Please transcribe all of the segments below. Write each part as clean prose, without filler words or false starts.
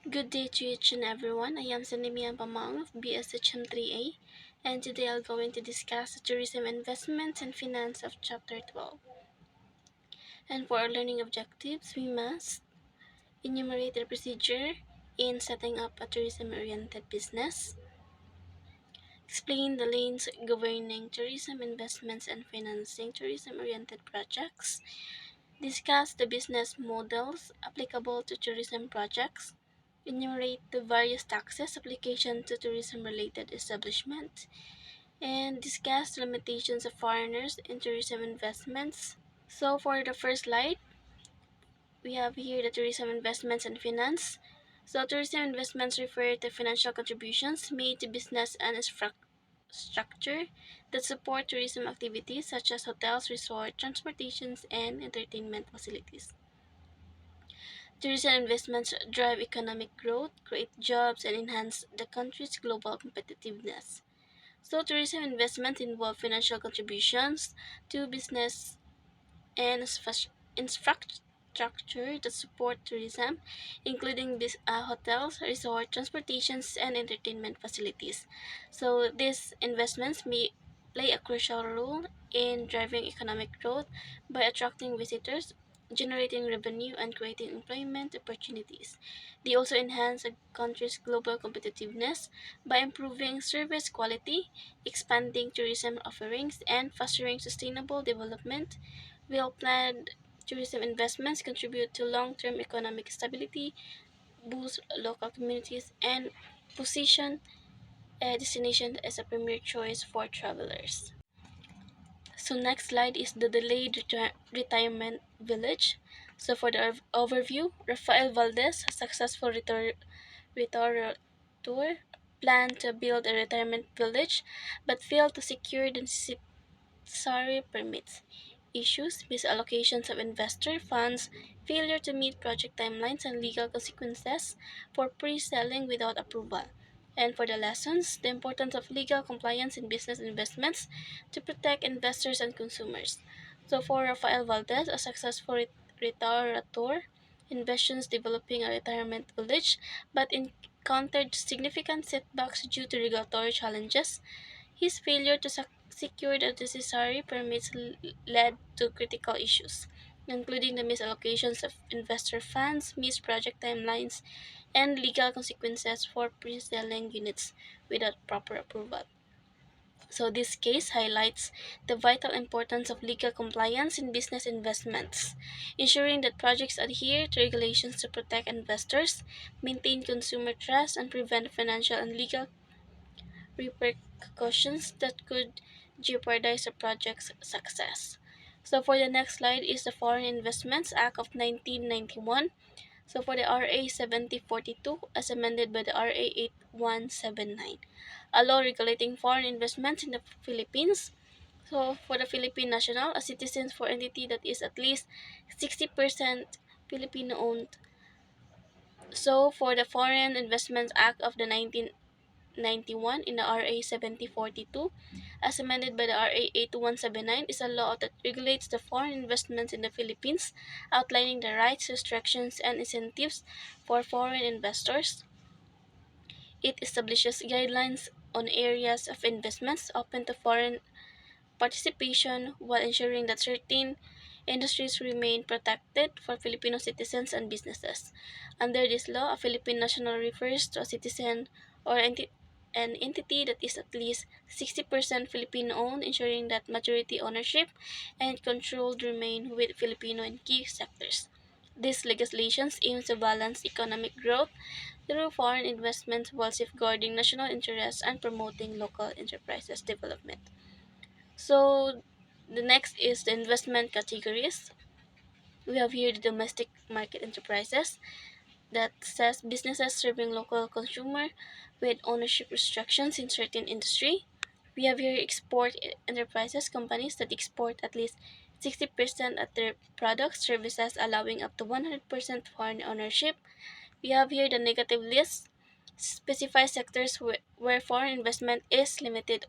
Good day to each and everyone. I am Pamaong of BSHM3A, and today I'll going to discuss the tourism investments and finance of Chapter 12. And for our learning objectives, we must enumerate the procedure in setting up a tourism-oriented business, explain the lanes governing tourism investments and financing tourism-oriented projects, discuss the business models applicable to tourism projects, enumerate the various taxes application to tourism-related establishment, and discuss the limitations of foreigners in tourism investments. So for the first slide, we have here the tourism investments and finance. So tourism investments refer to financial contributions made to business and structure that support tourism activities such as hotels, resort, transportations, and entertainment facilities. Tourism investments drive economic growth, create jobs, and enhance the country's global competitiveness. So, tourism investments involve financial contributions to business and infrastructure that support tourism, including hotels, resort, transportations, and entertainment facilities. So, these investments may play a crucial role in driving economic growth by attracting visitors, generating revenue, and creating employment opportunities. They also enhance a country's global competitiveness by improving service quality, expanding tourism offerings, and fostering sustainable development. Well-planned tourism investments contribute to long-term economic stability, boost local communities, and position a destination as a premier choice for travelers. So next slide is the delayed retirement village. So for the overview, Rafael Valdez, a successful restaurateur, planned to build a retirement village but failed to secure the necessary permits. Issues, misallocations of investor funds, failure to meet project timelines, and legal consequences for pre-selling without approval. And for the lessons, the importance of legal compliance in business investments to protect investors and consumers. So for Rafael Valdez, a successful restaurateur, envisions developing a retirement village but encountered significant setbacks due to regulatory challenges. His failure to secure the necessary permits led to critical issues, including the misallocations of investor funds, missed project timelines, and legal consequences for pre-selling units without proper approval. So this case highlights the vital importance of legal compliance in business investments, ensuring that projects adhere to regulations to protect investors, maintain consumer trust, and prevent financial and legal repercussions that could jeopardize a project's success. So for the next slide is the Foreign Investments Act of 1991. So for the RA 7042 as amended by the RA 8179, a law regulating foreign investments in the Philippines. So for the Philippine national, a citizen for entity that is at least 60% Filipino owned. So for the Foreign Investments Act of the 1991 in the RA 7042, as amended by the RA 8179, is a law that regulates the foreign investments in the Philippines, outlining the rights, restrictions, and incentives for foreign investors. It establishes guidelines on areas of investments open to foreign participation while ensuring that certain industries remain protected for Filipino citizens and businesses. Under this law, a Philippine national refers to a citizen or an entity that is at least 60% Filipino owned, ensuring that majority ownership and control remain with Filipino in key sectors. This legislation aims to balance economic growth through foreign investment while safeguarding national interests and promoting local enterprises development. So the next is the investment categories. We have here the domestic market enterprises that says businesses serving local consumer with ownership restrictions in certain industry. We have here export enterprises, companies that export at least 60% of their products, services, allowing up to 100% foreign ownership. We have here the negative list, specify sectors where foreign investment is limited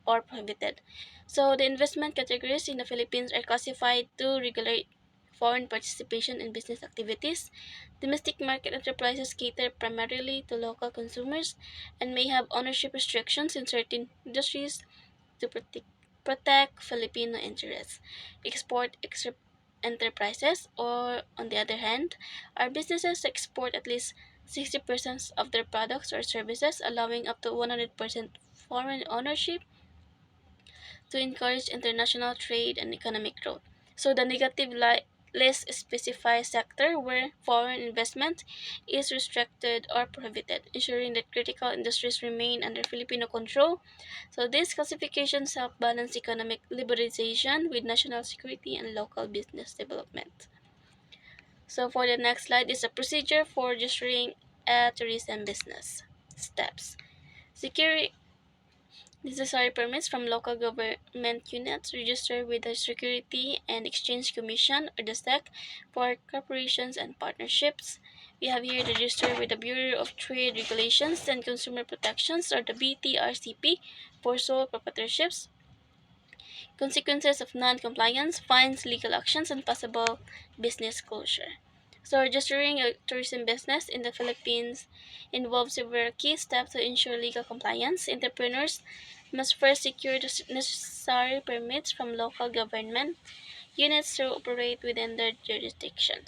or prohibited. So the investment categories in the Philippines are classified to regulate foreign participation in business activities. Domestic market enterprises cater primarily to local consumers and may have ownership restrictions in certain industries to protect Filipino interests. Enterprises, or on the other hand, are businesses that export at least 60% of their products or services, allowing up to 100% foreign ownership to encourage international trade and economic growth. So the list specifies sector where foreign investment is restricted or prohibited, ensuring that critical industries remain under Filipino control. So these classifications help balance economic liberalization with national security and local business development. So for the next slide is a procedure for registering a tourism business. Steps. Secure necessary permits from local government units registered with the Security and Exchange Commission or the SEC for corporations and partnerships. We have here the register with the Bureau of Trade Regulations and Consumer Protections or the BTRCP for sole proprietorships. Consequences of non-compliance, fines, legal actions, and possible business closure. So registering a tourism business in the Philippines involves several key steps to ensure legal compliance. Entrepreneurs must first secure the necessary permits from local government units to operate within their jurisdiction.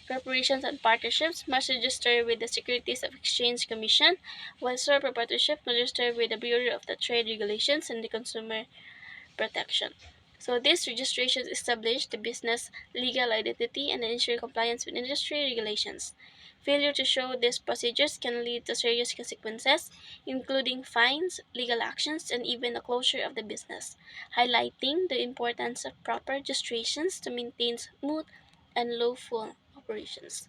Corporations and partnerships must register with the Securities of Exchange Commission, while sole proprietorship must register with the Bureau of the Trade Regulations and the Consumer Protection. So these registrations establish the business legal identity and ensure compliance with industry regulations. Failure to show these procedures can lead to serious consequences, including fines, legal actions, and even the closure of the business, highlighting the importance of proper registrations to maintain smooth and lawful operations.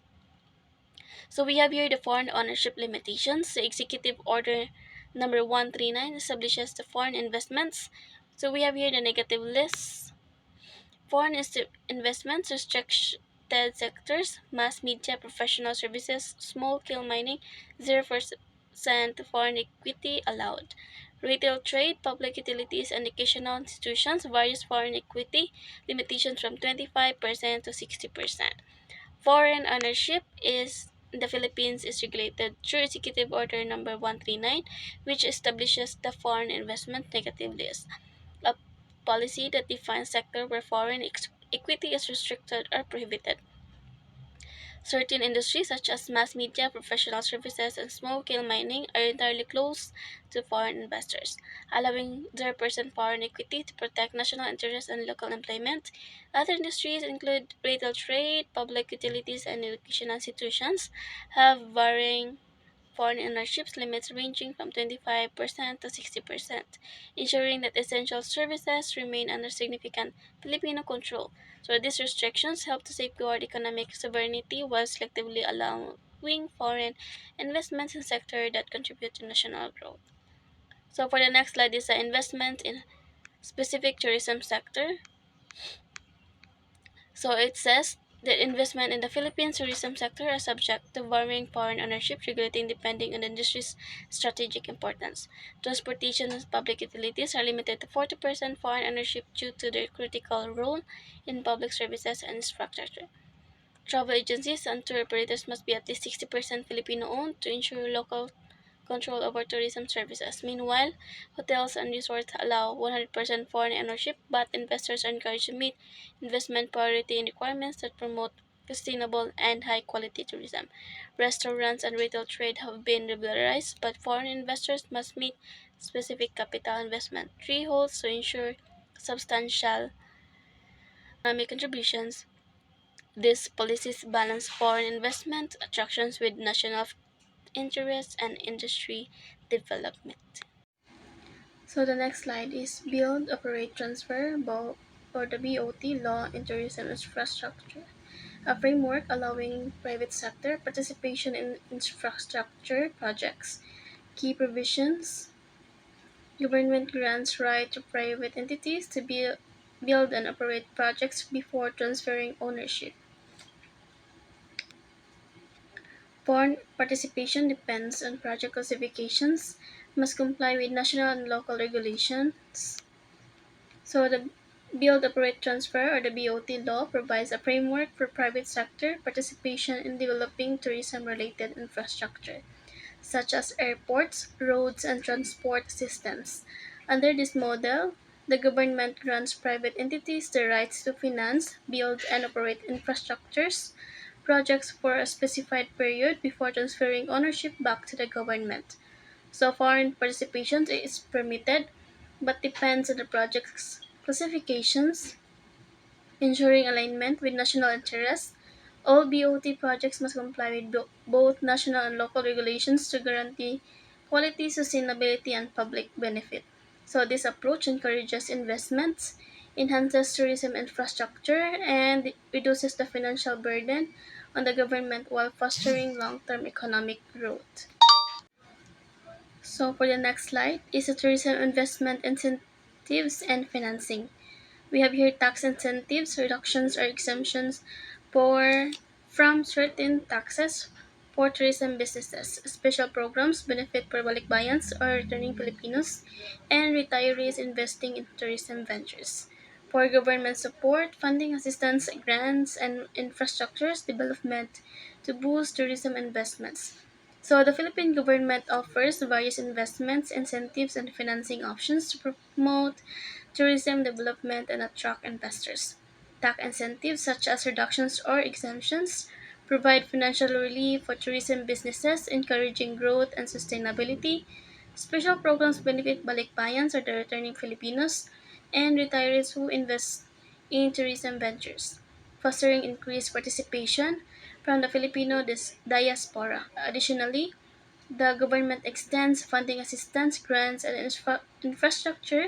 So we have here the foreign ownership limitations. The Executive Order number 139 establishes the foreign investments. So we have here the negative list. Foreign investments restricted sectors, mass media, professional services, small scale mining, 0% foreign equity allowed. Retail trade, public utilities, and educational institutions, various foreign equity limitations from 25% to 60%. Foreign ownership is in the Philippines is regulated through Executive Order number 139, which establishes the foreign investment negative list, a policy that defines sector where foreign equity is restricted or prohibited. Certain industries such as mass media, professional services, and small-scale mining are entirely closed to foreign investors, allowing 0% foreign equity to protect national interests and local employment. Other industries include retail trade, public utilities, and educational institutions have varying foreign ownership limits ranging from 25% to 60%, ensuring that essential services remain under significant Filipino control. So these restrictions help to safeguard economic sovereignty while selectively allowing foreign investments in sectors that contribute to national growth. So for the next slide is the investment in specific tourism sector. So it says that investment in the Philippine tourism sector are subject to varying foreign ownership regulating depending on the industry's strategic importance. Transportation and public utilities are limited to 40% foreign ownership due to their critical role in public services and infrastructure. Travel agencies and tour operators must be at least 60% Filipino owned to ensure local control over tourism services. Meanwhile, hotels and resorts allow 100% foreign ownership, but investors are encouraged to meet investment priority requirements that promote sustainable and high quality tourism. Restaurants and retail trade have been liberalized, but foreign investors must meet specific capital investment thresholds to ensure substantial economic contributions. These policies balance foreign investment attractions with national interest and industry development. So the next slide is Build, Operate, Transfer, or the BOT law in tourism infrastructure, a framework allowing private sector participation in infrastructure projects. Key provisions: government grants right to private entities to build and operate projects before transferring ownership. Foreign participation depends on project classifications, must comply with national and local regulations. So the Build, Operate, Transfer, or the BOT law provides a framework for private sector participation in developing tourism-related infrastructure, such as airports, roads, and transport systems. Under this model, the government grants private entities the rights to finance, build, and operate infrastructures projects for a specified period before transferring ownership back to the government. So foreign participation is permitted, but depends on the project's classifications, ensuring alignment with national interests. All BOT projects must comply with both national and local regulations to guarantee quality, sustainability, and public benefit. So this approach encourages investments, enhances tourism infrastructure, and reduces the financial burden on the government while fostering long-term economic growth. So for the next slide is the tourism investment incentives and financing. We have here tax incentives, reductions or exemptions for from certain taxes for tourism businesses. Special programs benefit for balikbayans or returning Filipinos and retirees investing in tourism ventures. For government support, funding assistance, grants, and infrastructures development to boost tourism investments. So the Philippine government offers various investments, incentives, and financing options to promote tourism development and attract investors. Tax incentives such as reductions or exemptions provide financial relief for tourism businesses, encouraging growth and sustainability. Special programs benefit balikbayans or the returning Filipinos and retirees who invest in tourism ventures, fostering increased participation from the Filipino diaspora. Additionally, the government extends funding assistance, grants, and infrastructure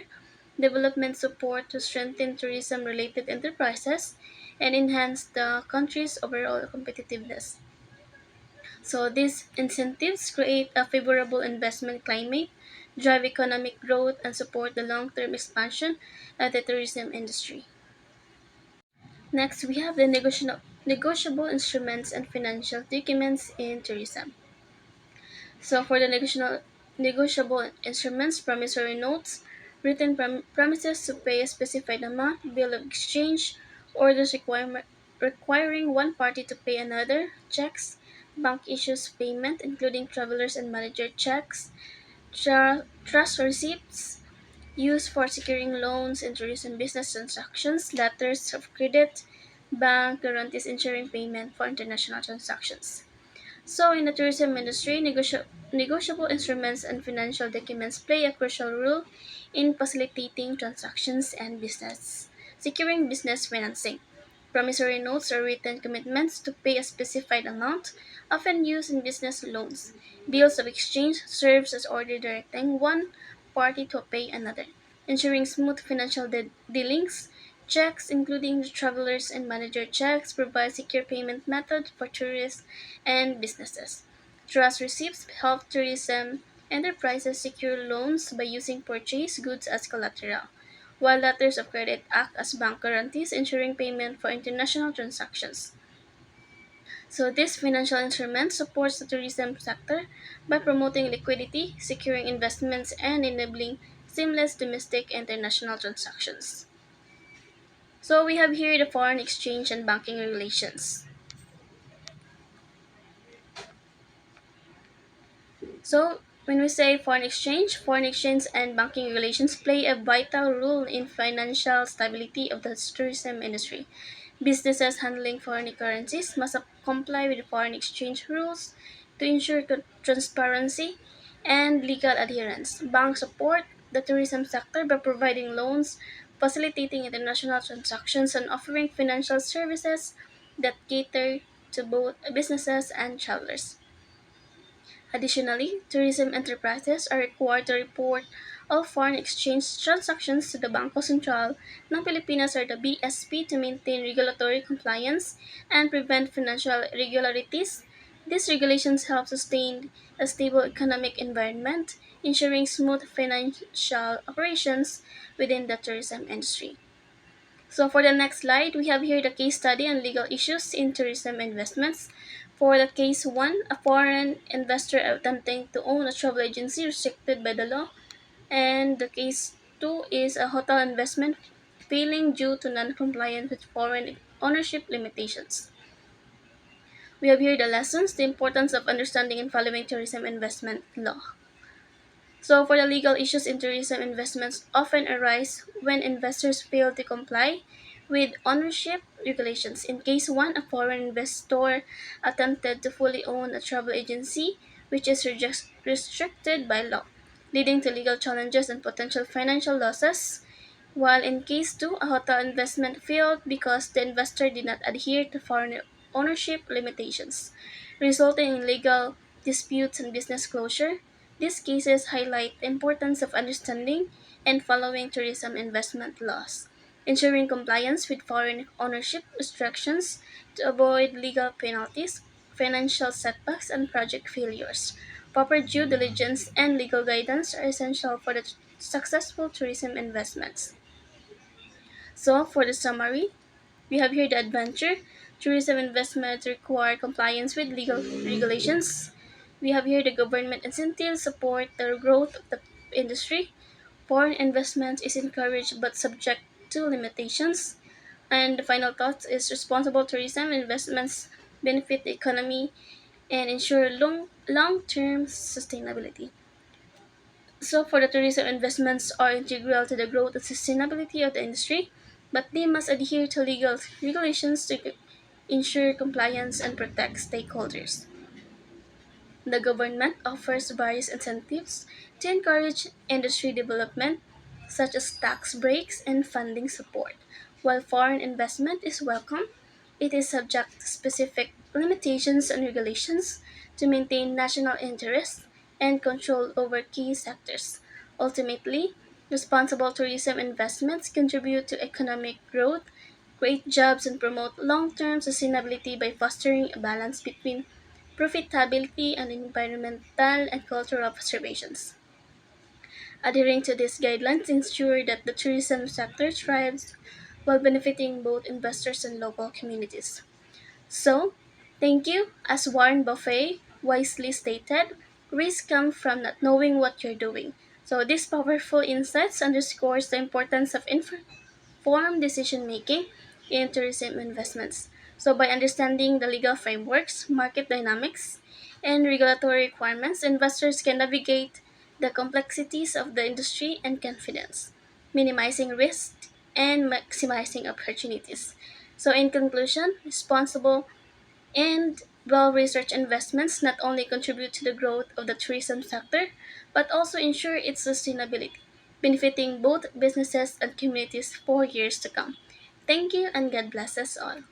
development support to strengthen tourism related enterprises and enhance the country's overall competitiveness. So, these incentives create a favorable investment climate, drive economic growth, and support the long term expansion of the tourism industry. Next, we have the negotiable instruments and financial documents in tourism. So for the negotiable instruments, promissory notes, written promises to pay a specified amount, bill of exchange, orders requiring one party to pay another, checks, bank issues payment, including travelers and manager checks, trust receipts, used for securing loans and tourism business transactions, letters of credit, bank guarantees ensuring payment for international transactions. So, in the tourism industry, negotiable instruments and financial documents play a crucial role in facilitating transactions and securing business financing. Promissory notes are written commitments to pay a specified amount, often used in business loans. Bills of exchange serves as order directing one party to pay another, ensuring smooth financial dealings. Checks, including the travelers and manager checks, provide secure payment method for tourists and businesses. Trust receipts help tourism enterprises secure loans by using purchased goods as collateral, while letters of credit act as bank guarantees, ensuring payment for international transactions. So, this financial instrument supports the tourism sector by promoting liquidity, securing investments, and enabling seamless domestic and international transactions. So, we have here the foreign exchange and banking regulations. So, when we say foreign exchange and banking regulations play a vital role in financial stability of the tourism industry. Businesses handling foreign currencies must comply with foreign exchange rules to ensure transparency and legal adherence. Banks support the tourism sector by providing loans, facilitating international transactions, and offering financial services that cater to both businesses and travelers. Additionally, tourism enterprises are required to report all foreign exchange transactions to the Bangko Sentral ng Pilipinas or the BSP to maintain regulatory compliance and prevent financial irregularities. These regulations help sustain a stable economic environment, ensuring smooth financial operations within the tourism industry. So for the next slide, we have here the case study on legal issues in tourism investments. For the case 1, a foreign investor attempting to own a travel agency restricted by the law. And the case 2 is a hotel investment failing due to non-compliance with foreign ownership limitations. We have here the lessons, the importance of understanding and following tourism investment law. So, for the legal issues in tourism investments often arise when investors fail to comply with ownership regulations. In case one, a foreign investor attempted to fully own a travel agency, which is restricted by law, leading to legal challenges and potential financial losses. While in case two, a hotel investment failed because the investor did not adhere to foreign ownership limitations, resulting in legal disputes and business closure. These cases highlight the importance of understanding and following tourism investment laws, ensuring compliance with foreign ownership restrictions to avoid legal penalties, financial setbacks, and project failures. Proper due diligence and legal guidance are essential for the successful tourism investments. So, for the summary, we have here the adventure. Tourism investments require compliance with legal regulations. We have here the government incentives support the growth of the industry. Foreign investment is encouraged but subject to limitations. And the final thought is responsible tourism investments benefit the economy and ensure long-term sustainability. So, for the tourism investments are integral to the growth and sustainability of the industry, but they must adhere to legal regulations to ensure compliance and protect stakeholders. The government offers various incentives to encourage industry development, such as tax breaks and funding support. While foreign investment is welcome, it is subject to specific limitations and regulations to maintain national interests and control over key sectors. Ultimately, responsible tourism investments contribute to economic growth, create jobs, and promote long term sustainability by fostering a balance between profitability and environmental and cultural observations. Adhering to these guidelines ensure that the tourism sector thrives while benefiting both investors and local communities. So, thank you. As Warren Buffett wisely stated, risks come from not knowing what you're doing. So, these powerful insights underscores the importance of informed decision making in tourism investments. So, by understanding the legal frameworks, market dynamics, and regulatory requirements, investors can navigate the complexities of the industry and confidence, minimizing risk and maximizing opportunities. So, in conclusion, responsible and well researched investments not only contribute to the growth of the tourism sector, but also ensure its sustainability, benefiting both businesses and communities for years to come. Thank you and God bless us all.